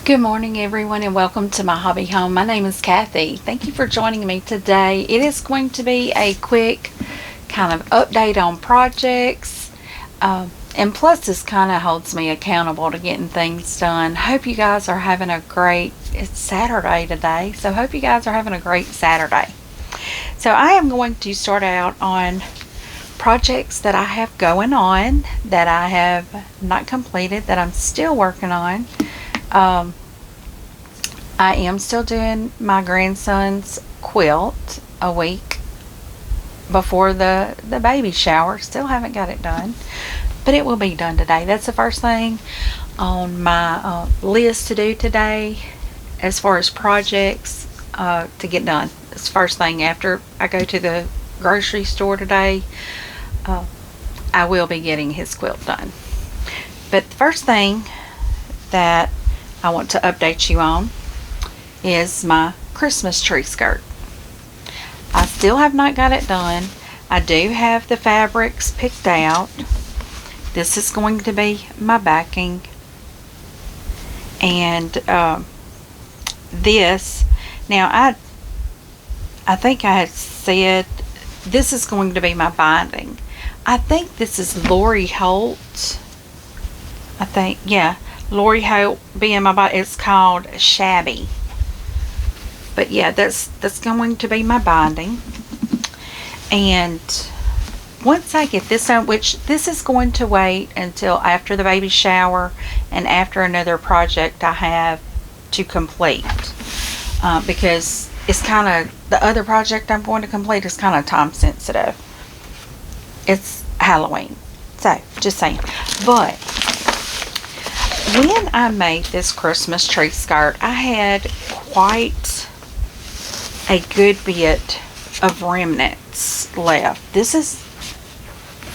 Good morning, everyone, and welcome to my hobby home. My name is Cathy. Thank you for joining me today. It is going to be a quick kind of update on projects, and plus, this kind of holds me accountable to getting things done. Hope you guys are having a great. It's Saturday today, so hope you guys are having a great Saturday. So I am going to start out on projects that I have going on that I have not completed that I'm still working on. I am still doing my grandson's quilt a week before the baby shower. Still haven't got it done, but it will be done today. That's the first thing on my list to do today as far as projects to get done. It's the first thing after I go to the grocery store today. I will be getting his quilt done. But the first thing that I want to update you on is my Christmas tree skirt. I still have not got it done. I do have the fabrics picked out. This is going to be my backing, and this, now I think I had said this is going to be my binding. I think this is Lori Holt. Lori Holt being my binding. It's called Shabby. But yeah, that's going to be my binding. And once I get this on, which this is going to wait until after the baby shower and after another project I have to complete. Because it's kind of, the other project I'm going to complete is kind of time sensitive. It's Halloween. So, just saying. But when I made this Christmas tree skirt, I had quite a good bit of remnants left. This is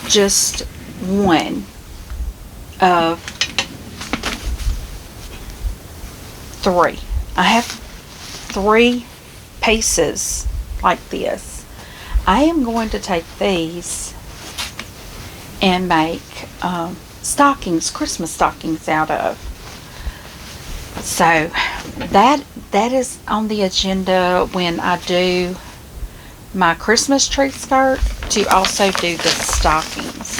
just one of three. I have three pieces like this. I am going to take these and make stockings, Christmas stockings out of. So that is on the agenda when I do my Christmas tree skirt, to also do the stockings.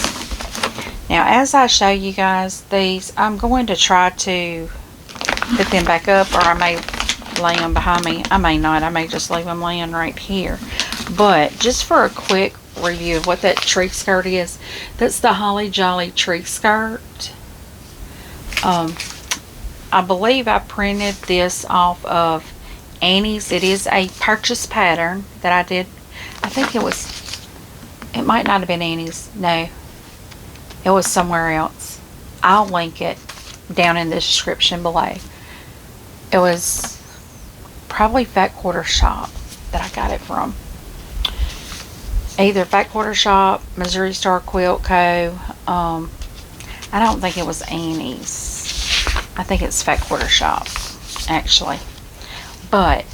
Now, as I show you guys these, I'm going to try to put them back up, or I may lay them behind me. I may not. I may just leave them laying right here. But just for a quick review of what that tree skirt is, that's the Holly Jolly tree skirt. I believe I printed this off of Annie's. It is a purchase pattern that I did. I think it might not have been Annie's. No, it was somewhere else. I'll link it down in the description below. It was probably Fat Quarter Shop that I got it from. Either Fat Quarter Shop, Missouri Star Quilt Co. I don't think it was Annie's. I think it's Fat Quarter Shop, actually. But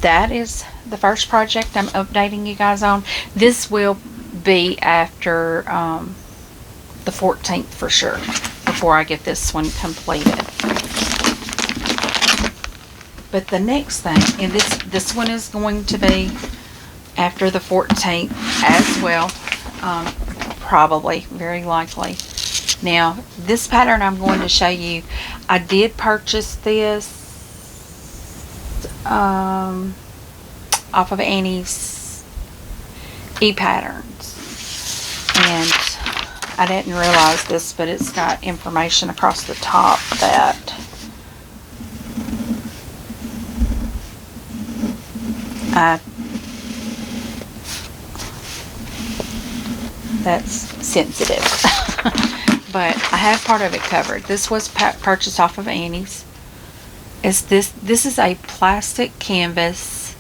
that is the first project I'm updating you guys on. This will be after the 14th for sure, before I get this one completed. But the next thing, and this one is going to be after the 14th as well, probably, very likely. Now, this pattern I'm going to show you, I did purchase this off of Annie's e-patterns, and I didn't realize this, but it's got information across the top that's sensitive. But I have part of it covered. This was purchased off of Annie's. This is a plastic canvas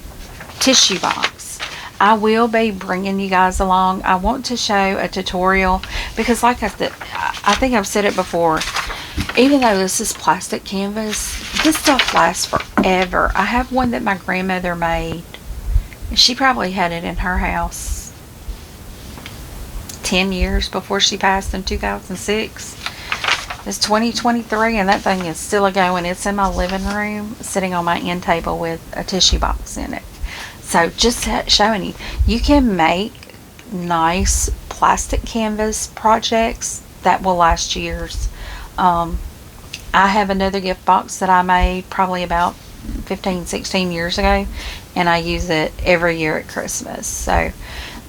tissue box. I will be bringing you guys along. I want to show a tutorial because, like I said, I think I've said it before, even though this is plastic canvas, this stuff lasts forever. I have one that my grandmother made. She probably had it in her house 10 years before she passed in 2006. It's 2023 and that thing is still a-going. It's in my living room, sitting on my end table with a tissue box in it. So just showing you, you can make nice plastic canvas projects that will last years. I have another gift box that I made probably about 15, 16 years ago, and I use it every year at Christmas. So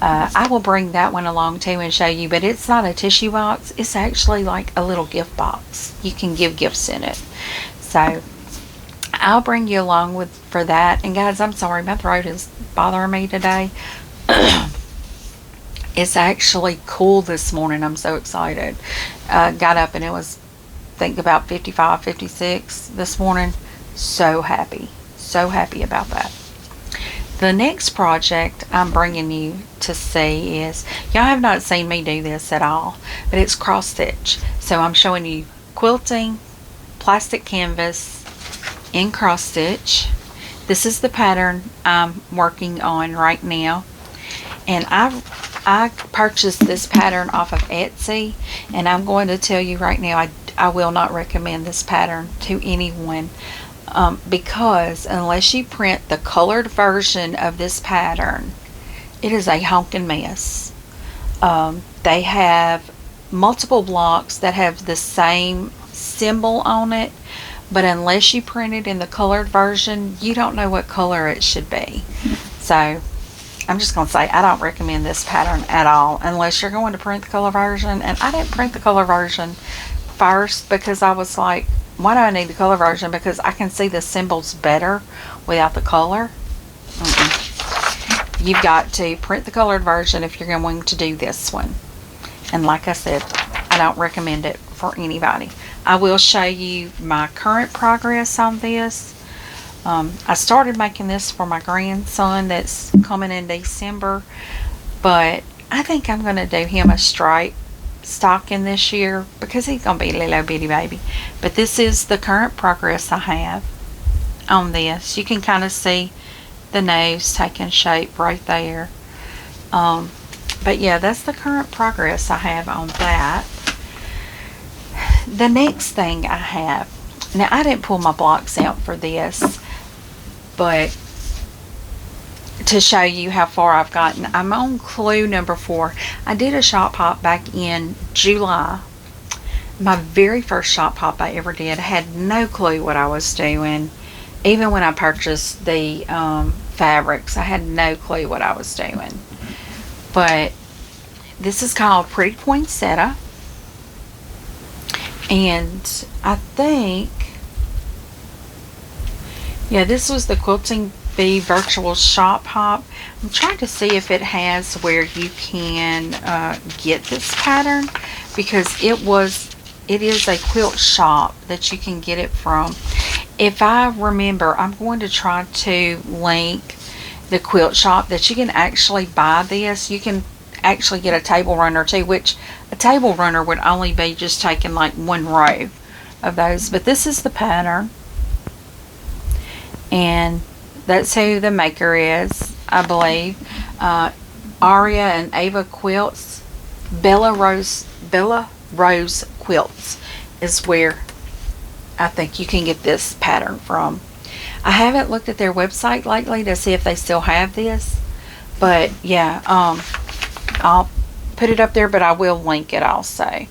I will bring that one along too and show you, but it's not a tissue box. It's actually like a little gift box. You can give gifts in it. So I'll bring you along for that. And guys, I'm sorry, my throat is bothering me today. It's actually cool this morning. I'm so excited. Got up and it was, I think, about 55, 56 this morning. So happy about that. The next project I'm bringing you to see is, y'all have not seen me do this at all, but it's cross stitch. So I'm showing you quilting, plastic canvas in cross stitch. This is the pattern I'm working on right now, and I purchased this pattern off of Etsy, and I'm going to tell you right now, I will not recommend this pattern to anyone. Because unless you print the colored version of this pattern, it is a honking mess. They have multiple blocks that have the same symbol on it, but unless you print it in the colored version, you don't know what color it should be. So I'm just going to say I don't recommend this pattern at all unless you're going to print the color version. And I didn't print the color version first because I was like, why do I need the color version? Because I can see the symbols better without the color. You've got to print the colored version if you're going to do this one. And like I said, I don't recommend it for anybody. I will show you my current progress on this. I started making this for my grandson that's coming in December, but I think I'm going to do him a stripe stocking this year because he's gonna be a little bitty baby. But this is the current progress I have on this. You can kind of see the nose taking shape right there. But yeah, that's the current progress I have on that. The next thing I have, now I didn't pull my blocks out for this, but to show you how far I've gotten, I'm on clue number 4. I did a shop hop back in July. My very first shop hop I ever did. I had no clue what I was doing. Even when I purchased the fabrics, I had no clue what I was doing. But this is called Pretty Poinsettia. And I think, yeah, this was the Quilting Bee virtual shop hop. I'm trying to see if it has where you can get this pattern, because it is a quilt shop that you can get it from. If I remember, I'm going to try to link the quilt shop that you can actually buy this. You can actually get a table runner too, which a table runner would only be just taking like one row of those. But this is the pattern, and that's who the maker is, I believe. Aria and Ava Quilts, Bella Rose Quilts is where I think you can get this pattern from. I haven't looked at their website lately to see if they still have this, but yeah, I'll put it up there, but I will link it also.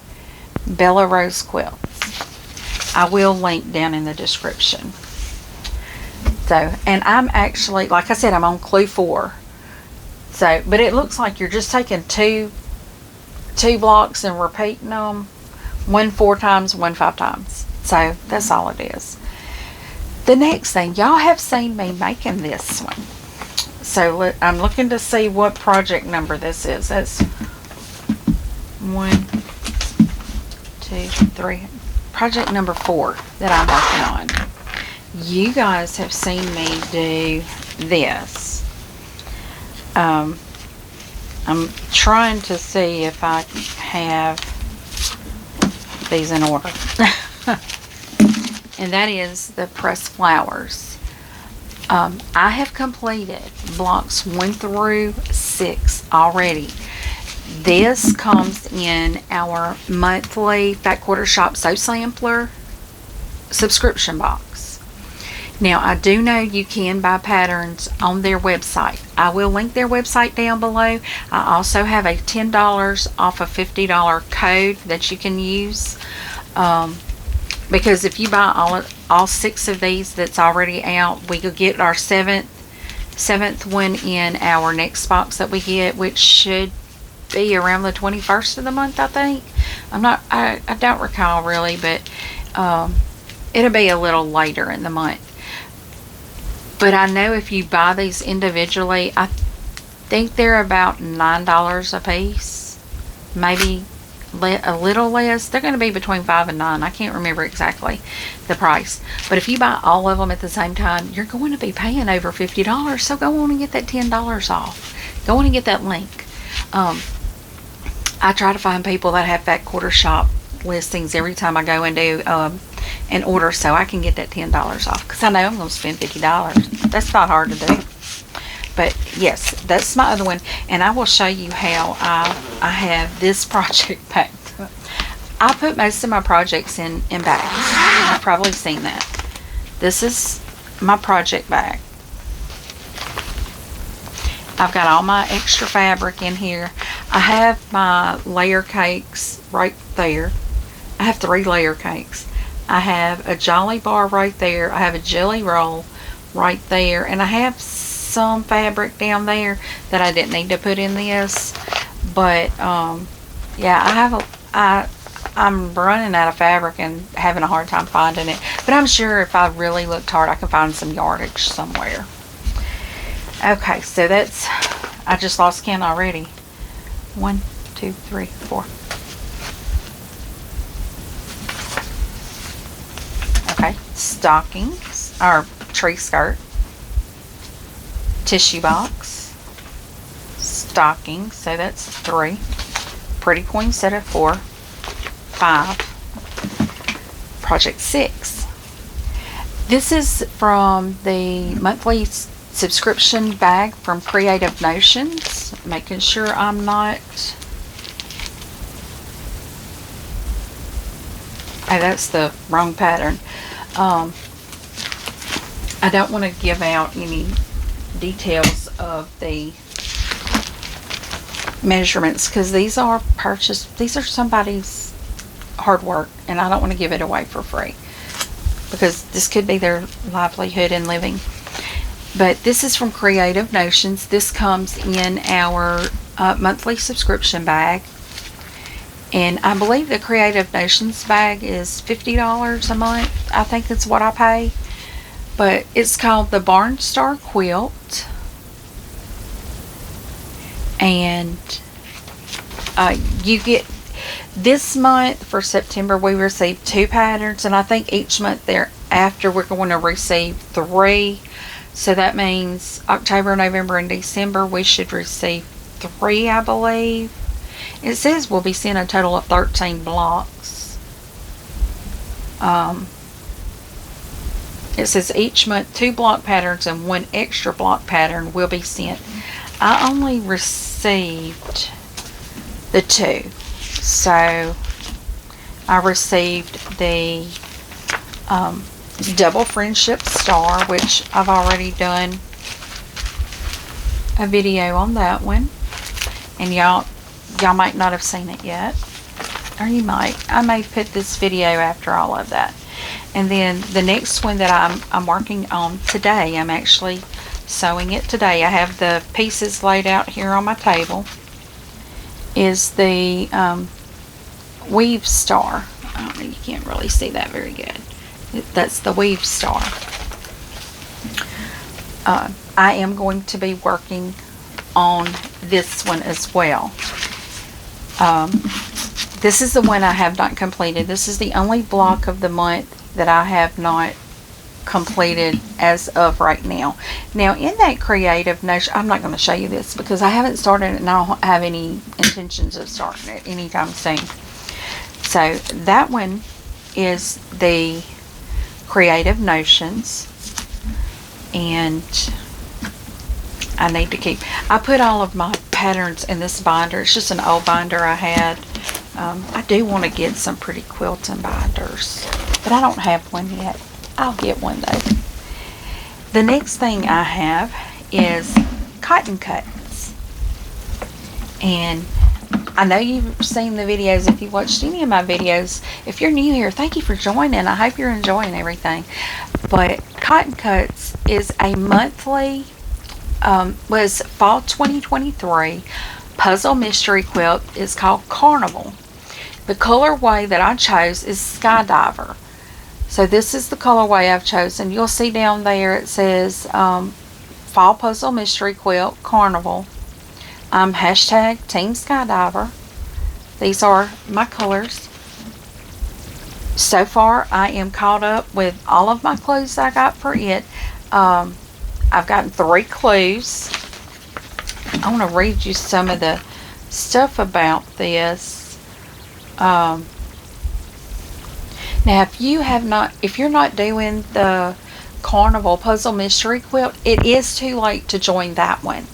Bella Rose Quilts. I will link down in the description. So, and I'm actually, like I said, I'm on clue 4. So, but it looks like you're just taking two blocks and repeating them, one 4 times, one 5 times. So that's all it is. The next thing, y'all have seen me making this one. So I'm looking to see what project number this is. That's 1, 2, 3. Project number 4 that I'm working on. You guys have seen me do this. I'm trying to see if I have these in order. And that is the pressed flowers. I have completed blocks 1 through 6 already. This comes in our monthly Fat Quarter Shop Sew Sampler subscription box. Now, I do know you can buy patterns on their website. I will link their website down below. I also have a $10 off a $50 code that you can use. Because if you buy all 6 of these that's already out, we could get our seventh one in our next box that we get, which should be around the 21st of the month, I think. I don't recall really, but it'll be a little later in the month. But I know if you buy these individually, I think they're about $9 a piece, maybe a little less. They're going to be between $5 and $9. I can't remember exactly the price. But if you buy all of them at the same time, you're going to be paying over $50. So go on and get that $10 off. Go on and get that link. I try to find people that have Fat Quarter Shop listings every time I go and do an order, so I can get that $10 off, because I know I'm going to spend $50. That's not hard to do. But yes, that's my other one, and I will show you how I have this project packed. I put most of my projects in bags. You've probably seen that. This is my project bag. I've got all my extra fabric in here. I have my layer cakes right there. I have 3 layer cakes. I have a Jolly Bar right there. I have a jelly roll right there, and I have some fabric down there that I didn't need to put in this. But yeah, I'm running out of fabric and having a hard time finding it. But I'm sure if I really looked hard, I can find some yardage somewhere. Okay, so that's, I just lost count already. 1, 2, 3, 4. Okay, stockings, or tree skirt, tissue box, stockings, so that's 3, pretty queen set of 4, 5, project 6. This is from the monthly subscription bag from Creative Notions, making sure I'm not, oh, that's the wrong pattern. I don't want to give out any details of the measurements, because these are purchased, these are somebody's hard work, and I don't want to give it away for free, because this could be their livelihood and living. But this is from Creative Notions. This comes in our monthly subscription bag. And I believe the Creative Notions bag is $50 a month. I think that's what I pay. But it's called the Barnstar Quilt. And you get, this month for September we received 2 patterns. And I think each month thereafter we're going to receive 3. So that means October, November, and December we should receive 3, I believe. It says we'll be sent a total of 13 blocks. It says each month 2 block patterns and 1 extra block pattern will be sent. I only received the 2. So I received the Double Friendship Star, which I've already done a video on that one. And y'all might not have seen it yet, or you might. I may put this video after all of that. And then the next one that I'm working on today, I'm actually sewing it today. I have the pieces laid out here on my table, is the Weave Star. I don't know, you can't really see that very good. That's the Weave Star. I am going to be working on this one as well. This is the one I have not completed. This is the only block of the month that I have not completed as of right now. Now in that Creative Notion, I'm not going to show you this because I haven't started it and I don't have any intentions of starting it anytime soon. So that one is the Creative Notions, and I need to keep, I put all of my patterns in this binder. It's just an old binder I had. I do want to get some pretty quilting binders, but I don't have one yet. I'll get one though. The next thing I have is cotton cuts. And I know you've seen the videos. If you watched any of my videos, if you're new here, thank you for joining. I hope you're enjoying everything. But Cotton Cuts is a monthly, was fall 2023 puzzle mystery quilt. It's called Carnival. The colorway that I chose is Skydiver. So this is the colorway I've chosen. You'll see down there it says Fall Puzzle Mystery Quilt Carnival. Hashtag Team Skydiver. These are my colors. So far I am caught up with all of my clues I got for it. I've gotten 3 clues. I want to read you some of the stuff about this. Now, if you're not doing the Carnival Puzzle Mystery Quilt, it is too late to join that one.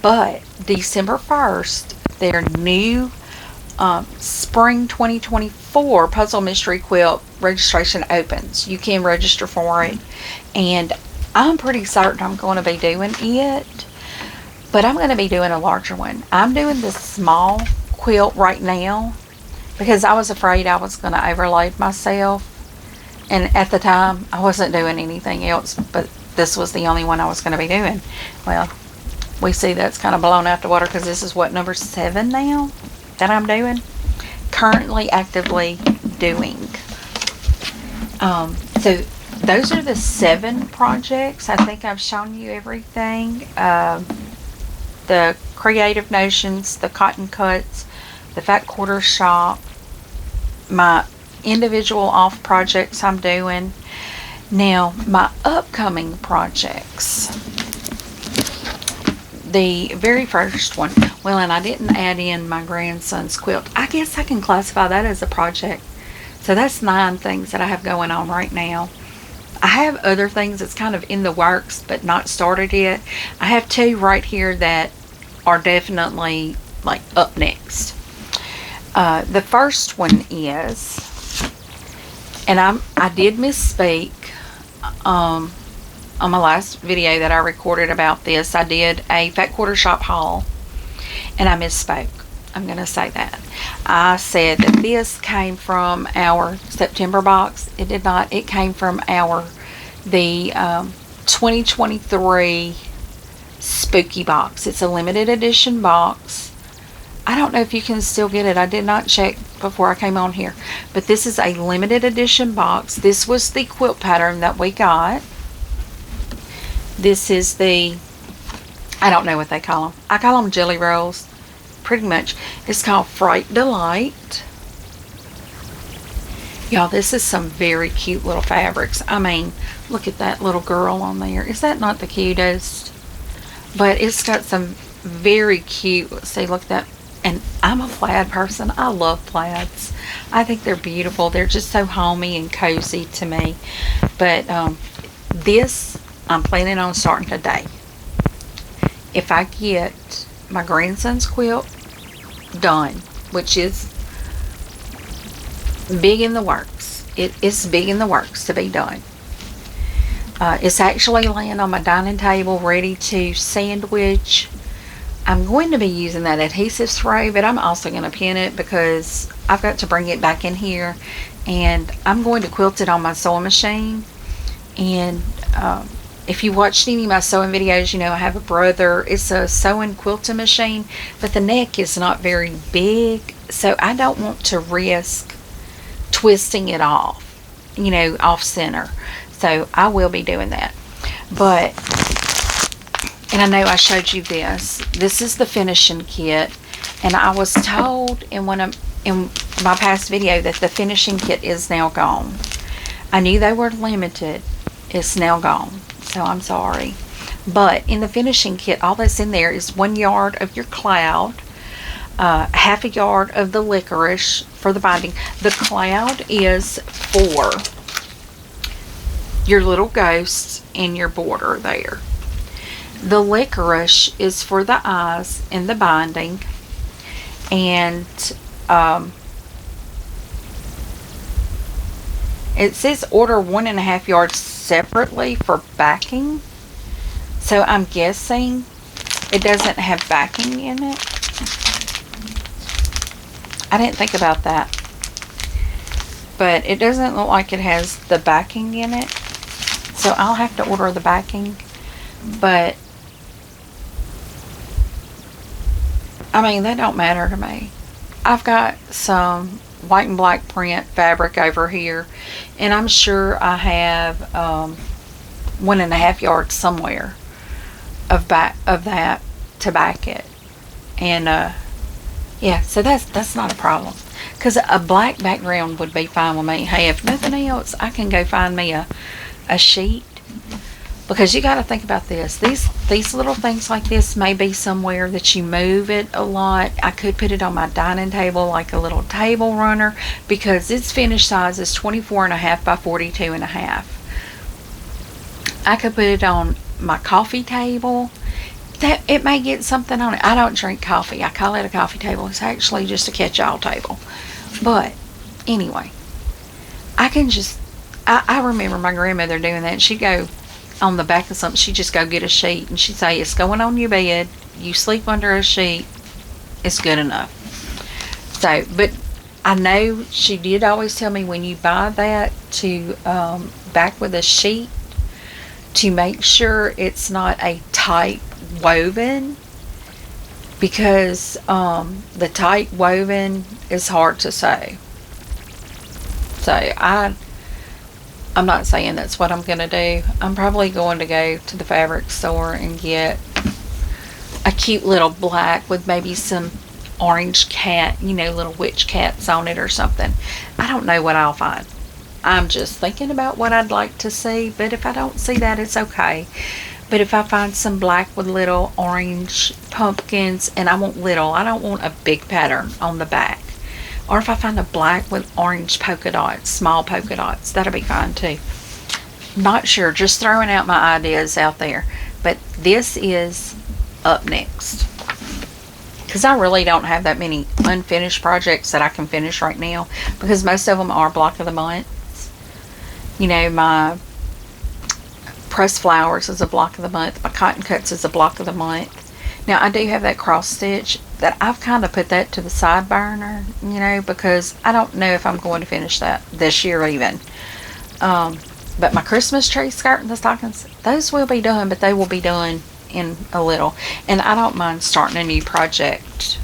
But December 1st, their new Spring 2024 Puzzle Mystery Quilt registration opens. You can register for it. And I'm pretty certain I'm going to be doing it. But I'm going to be doing a larger one. I'm doing the small quilt right now because I was afraid I was going to overload myself. And at the time, I wasn't doing anything else, but this was the only one I was going to be doing. Well, we see that's kind of blown out the water because this is what, number 7 now that I'm doing? Currently actively doing. So those are the 7 projects. I think I've shown you everything. The Creative Notions, the Cotton Cuts, the Fat Quarter Shop, my individual off projects I'm doing. Now, my upcoming projects. The very first one, well, and I didn't add in my grandson's quilt. I guess I can classify that as a project. So that's 9 things that I have going on right now. I have other things that's kind of in the works but not started yet. I have 2 right here that are definitely like up next. The first one is, and I did misspeak on my last video that I recorded about this. I did a Fat Quarter Shop haul and I misspoke. I'm going to say that. I said that this came from our September box. It did not. It came from the 2023 Spooky box. It's a limited edition box. I don't know if you can still get it. I did not check before I came on here. But this is a limited edition box. This was the quilt pattern that we got. This is the, I don't know what they call them. I call them jelly rolls. Pretty much. It's called Fright Delight. Y'all, this is some very cute little fabrics. I mean, look at that little girl on there. Is that not the cutest? But it's got some very cute, see, look at that. And I'm a plaid person. I love plaids. I think they're beautiful. They're just so homey and cozy to me. But this, I'm planning on starting today. If I get my grandson's quilt done, which is big in the works. It is big in the works to be done. It's actually laying on my dining table ready to sandwich. I'm going to be using that adhesive spray, but I'm also going to pin it because I've got to bring it back in here, and I'm going to quilt it on my sewing machine. And if you watched any of my sewing videos, you know I have a brother. It's a sewing quilting machine, but the neck is not very big, so I don't want to risk twisting it off, you know, off center. So I will be doing that. But, and I know I showed you this. This is the finishing kit. And I was told in my past video that the finishing kit is now gone. I knew they were limited. It's now gone. So I'm sorry. But in the finishing kit, all that's in there is 1 yard of your cloud, half a yard of the licorice for the binding. The cloud is for your little ghosts and your border there. The licorice is for the eyes in the binding, and it says order 1.5 yards separately for backing, so I'm guessing it doesn't have backing in it. I didn't think about that, but it doesn't look like it has the backing in it, so I'll have to order the backing. But I mean, that don't matter to me. I've got some white and black print fabric over here, and I'm sure I have 1.5 yards somewhere of that to back it. And yeah, so that's not a problem, because a black background would be fine with me. Hey, if nothing else, I can go find me a sheet, because you got to think about this. These little things like this may be somewhere that you move it a lot. I could put it on my dining table like a little table runner, because its finished size is 24.5 by 42.5. I could put it on my coffee table. That it may get something on it. I don't drink coffee. I call it a coffee table. It's actually just a catch-all table. But anyway, I can just, I remember my grandmother doing that. She'd go on the back of something, she'd just go get a sheet, and she'd say, it's going on your bed, you sleep under a sheet, it's good enough. So, but I know she did always tell me, when you buy that, to back with a sheet, to make sure it's not a tight woven, because the tight woven is hard to sew. So I'm not saying that's what I'm going to do. I'm probably going to go to the fabric store and get a cute little black with maybe some orange cat, little witch cats on it or something. I don't know what I'll find. I'm just thinking about what I'd like to see, but if I don't see that, it's okay. But if I find some black with little orange pumpkins, and I want little, I don't want a big pattern on the back. Or if I find a black with orange polka dots, small polka dots, that'll be fine too. Not sure, just throwing out my ideas out there. But this is up next, because I really don't have that many unfinished projects that I can finish right now, because most of them are block of the month. My pressed flowers is a block of the month. My cotton cuts is a block of the month. Now, I do have that cross stitch that I've kind of put that to the side burner, because I don't know if I'm going to finish that this year even. But my Christmas tree skirt and the stockings, those will be done, but they will be done in a little. And I don't mind starting a new project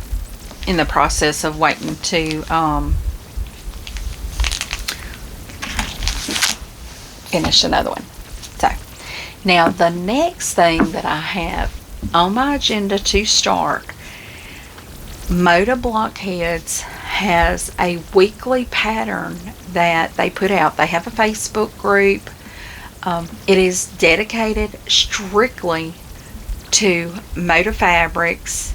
in the process of waiting to finish another one. So, now the next thing that I have on my agenda to start, Moda Blockheads has a weekly pattern that they put out. They have a Facebook group. It is dedicated strictly to Moda fabrics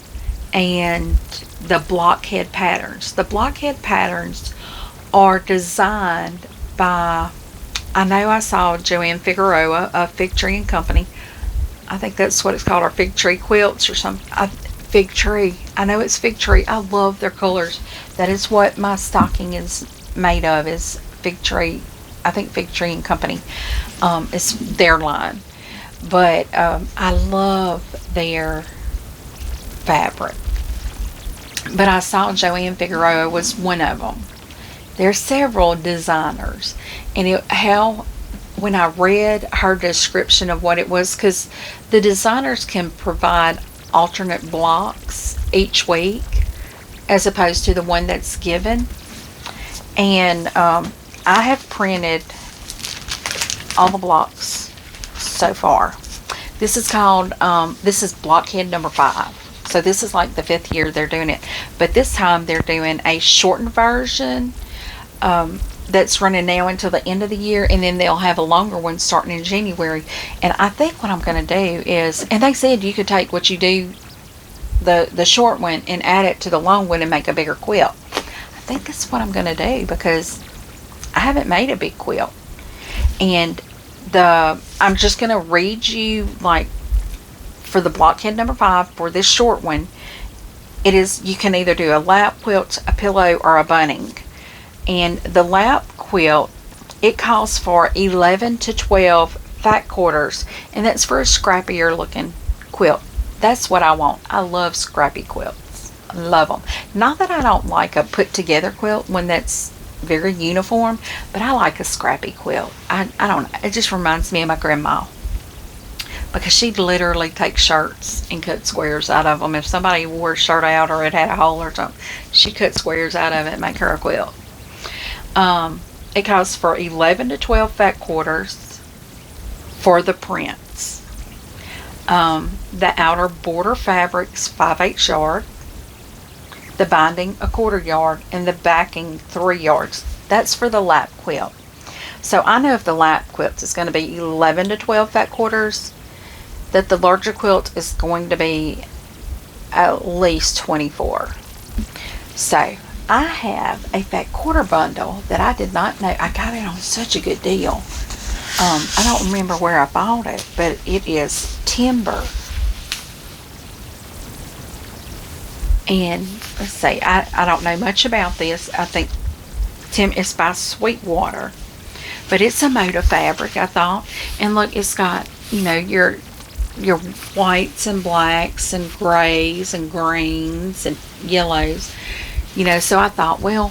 and the blockhead patterns. The blockhead patterns are designed by, I know I saw Joanne Figueroa of Fig Tree and Company. I think that's what it's called, or Fig Tree Quilts or something. Fig Tree. I know it's Fig Tree. I love their colors. That is what my stocking is made of, is Fig Tree. I think Fig Tree and Company. It's their line. But I love their fabric. But I saw Joanne Figueroa was one of them. There's several designers. And when I read her description of what it was, because the designers can provide alternate blocks each week as opposed to the one that's given. And I have printed all the blocks so far. This is called, this is blockhead number 5. So this is like the 5th year they're doing it. But this time they're doing a shortened version that's running now until the end of the year, and then they'll have a longer one starting in January. And I think what I'm going to do is, and they said you could take what you do, the short one, and add it to the long one and make a bigger quilt. I think that's what I'm going to do, because I haven't made a big quilt. And I'm just going to read you like for the blockhead number 5, for this short one, you can either do a lap quilt, a pillow, or a bunting. And the lap quilt, it calls for 11 to 12 fat quarters, and that's for a scrappier looking quilt. That's what I want. I love scrappy quilts. I love them. Not that I don't like a put together quilt when that's very uniform, but I like a scrappy quilt. I don't know. It just reminds me of my grandma, because she'd literally take shirts and cut squares out of them. If somebody wore a shirt out or it had a hole or something, she'd cut squares out of it and make her a quilt. It calls for 11 to 12 fat quarters for the prints. The outer border fabric's 5/8 yard, the binding 1/4 yard, and the backing 3 yards. That's for the lap quilt. So I know if the lap quilt is going to be 11 to 12 fat quarters, that the larger quilt is going to be at least 24. So I have a fat quarter bundle that I did not know. I got it on such a good deal. I don't remember where I bought it, but it is timber. And let's see, I don't know much about this. I think it's by Sweetwater, but it's a Moda fabric, I thought. And look, it's got, your whites and blacks and grays and greens and yellows. So I thought, well,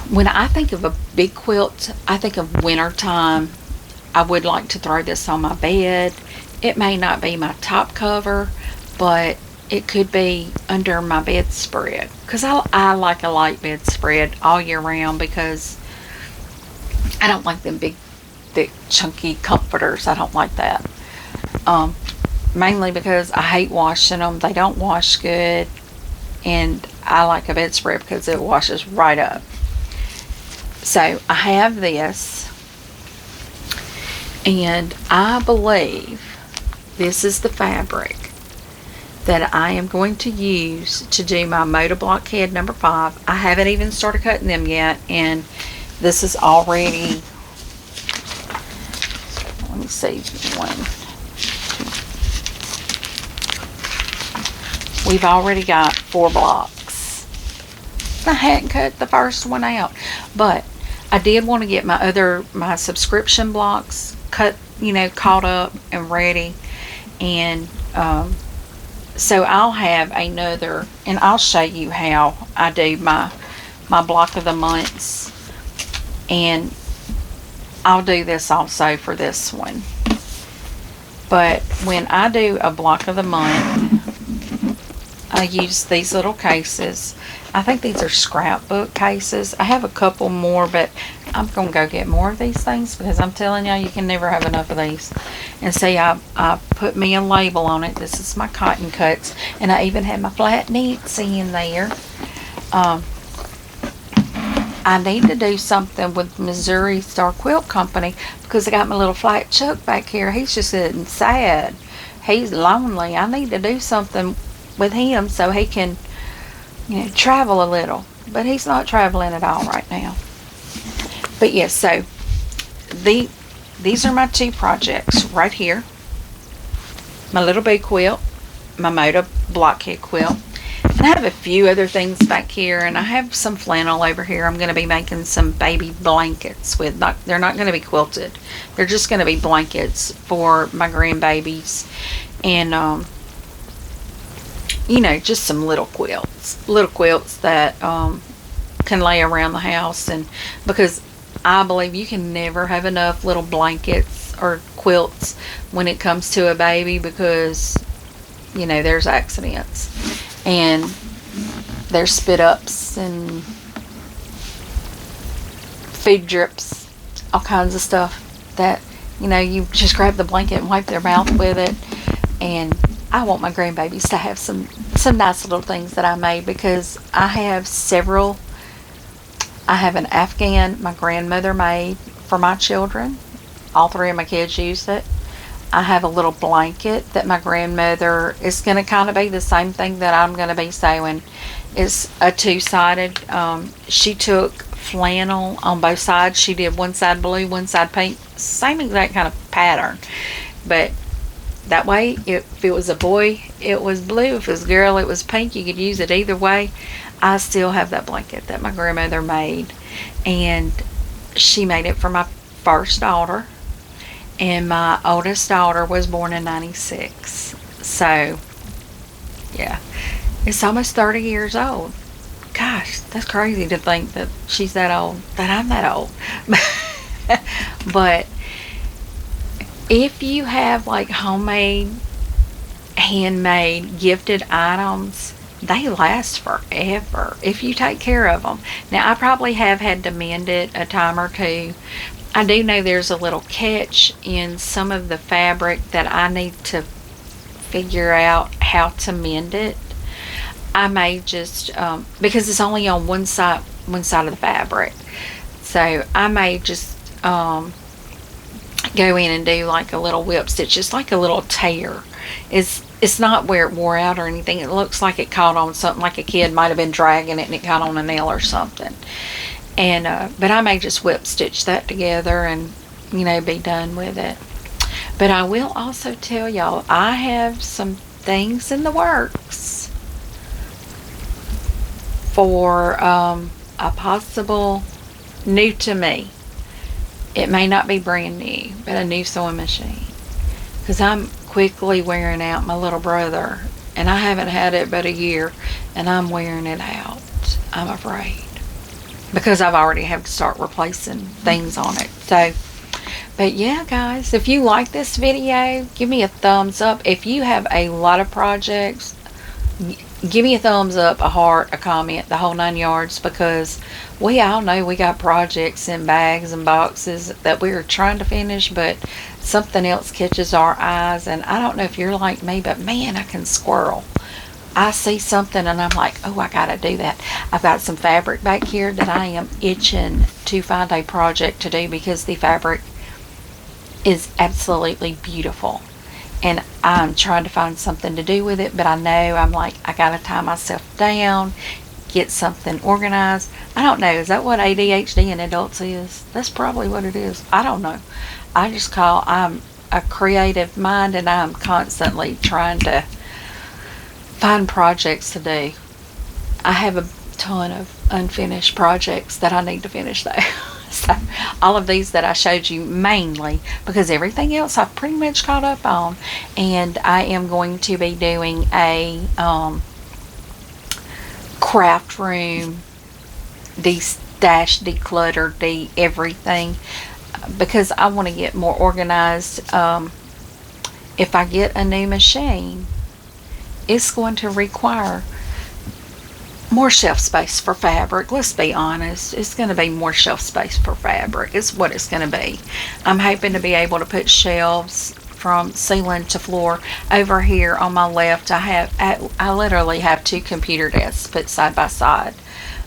when I think of a big quilt, I think of winter time. I would like to throw this on my bed. It may not be my top cover, but it could be under my bedspread, because I like a light bedspread all year round, because I don't like them big, thick, chunky comforters. I don't like that. Mainly because I hate washing them. They don't wash good, and I like a bedspread because it washes right up. So I have this, and I believe this is the fabric that I am going to use to do my Moda blockhead number 5. I haven't even started cutting them yet, and this is already, let me see, we've already got 4 blocks. I hadn't cut the first one out, but I did want to get my subscription blocks cut, caught up and ready. And so I'll have another, and I'll show you how I do my block of the months, and I'll do this also for this one. But when I do a block of the month, I use these little cases. I think these are scrapbook cases. I have a couple more, but I'm going to go get more of these things, because I'm telling you, you can never have enough of these. And see, I put me a label on it. This is my cotton cuts, and I even have my flat knits in there. I need to do something with Missouri Star Quilt Company, because I got my little flat Chuck back here. He's just sitting sad. He's lonely. I need to do something with him so he can, travel a little. But he's not traveling at all right now. But yes, so these are my 2 projects right here. My little big quilt, my Moda blockhead quilt. And I have a few other things back here, and I have some flannel over here. I'm going to be making some baby blankets with, they're not going to be quilted. They're just going to be blankets for my grandbabies. And, just some little quilts that can lay around the house. And because I believe you can never have enough little blankets or quilts when it comes to a baby, because there's accidents and there's spit ups and food drips, all kinds of stuff that you just grab the blanket and wipe their mouth with it. And I want my grandbabies to have some nice little things that I made, because I have several. I have an Afghan my grandmother made for my children. All 3 of my kids used it. I have a little blanket that my grandmother is going to kind of be the same thing that I'm going to be sewing. It's a 2-sided. She took flannel on both sides. She did one side blue, one side pink. Same exact kind of pattern. But That way, if it was a boy, it was blue. If it was a girl, it was pink. You could use it either way. I still have that blanket that my grandmother made. And she made it for my first daughter. And my oldest daughter was born in 96. So, yeah. It's almost 30 years old. Gosh, that's crazy to think that she's that old, that I'm that old. But if you have like homemade, handmade, gifted items, they last forever if you take care of them. Now, I probably have had to mend it a time or two. I do know there's a little catch in some of the fabric that I need to figure out how to mend it. I may just because it's only on one side of the fabric, so I may just go in and do like a little whip stitch, just like a little tear. It's not where it wore out or anything. It looks like it caught on something, like a kid might have been dragging it and it caught on a nail or something. And but I may just whip stitch that together and be done with it. But I will also tell y'all, I have some things in the works for a possible new to me. It may not be brand new, but a new sewing machine. Because I'm quickly wearing out my little brother, and I haven't had it but a year, and I'm wearing it out, I'm afraid. Because I've already had to start replacing things on it. So, but yeah, guys, if you like this video, give me a thumbs up. If you have a lot of projects, give me a thumbs up, a heart, a comment, the whole 9 yards, because we all know we got projects in bags and boxes that we're trying to finish, but something else catches our eyes. And I don't know if you're like me, but man, I can squirrel. I see something and I'm like, oh, I gotta do that. I've got some fabric back here that I am itching to find a project to do, because the fabric is absolutely beautiful. And I'm trying to find something to do with it, but I know I'm like, I gotta tie myself down, get something organized. I don't know, is that what ADHD in adults is? That's probably what it is. I don't know. I'm a creative mind, and I'm constantly trying to find projects to do. I have a ton of unfinished projects that I need to finish though. So all of these that I showed you, mainly because everything else I've pretty much caught up on. And I am going to be doing a craft room, de-stash, declutter, everything, because I want to get more organized. If I get a new machine, it's going to require more shelf space for fabric. Let's be honest, it's going to be more shelf space for fabric. It's what it's going to be. I'm hoping to be able to put shelves from ceiling to floor. Over here on my left, I literally have 2 computer desks put side by side.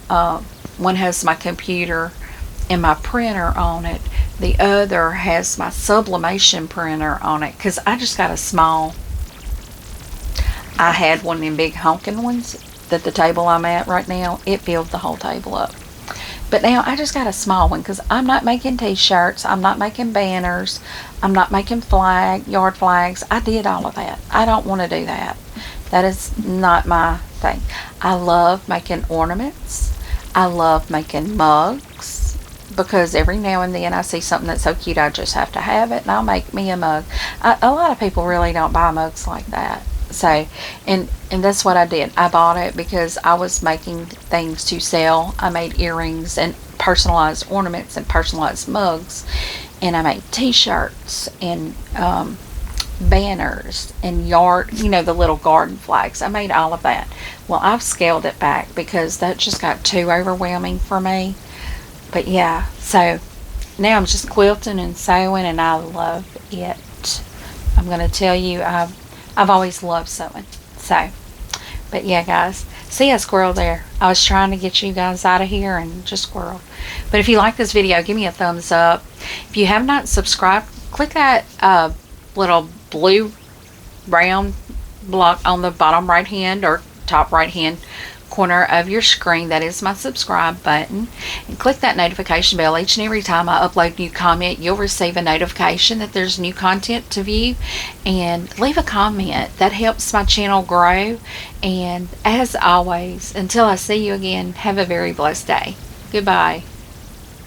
One has my computer and my printer on it. The other has my sublimation printer on it, because I just got a small. I had one of them big honking ones that the table I'm at right now, it filled the whole table up. But now I just got a small one, because I'm not making t-shirts, I'm not making banners, I'm not making yard flags. I did all of that. I don't want to do that. That is not my thing. I love making ornaments. I love making mugs, because every now and then I see something that's so cute I just have to have it, and I'll make me a mug. A lot of people really don't buy mugs like that. So, and that's what I did. I bought it because I was making things to sell. I made earrings and personalized ornaments and personalized mugs, and I made t-shirts and banners and the little garden flags. I made all of that. Well, I've scaled it back because that just got too overwhelming for me. But yeah, so now I'm just quilting and sewing, and I love it. I'm going to tell you, I've always loved sewing. So, but yeah, guys, see a squirrel there. I was trying to get you guys out of here and just squirrel. But if you like this video, give me a thumbs up. If you have not subscribed, click that little blue round block on the bottom right hand or top right hand corner of your screen. That is my subscribe button, and click that notification bell. Each and every time I upload new comment, you'll receive a notification that there's new content to view, and leave a comment. That helps my channel grow. And as always, until I see you again, have a very blessed day. Goodbye.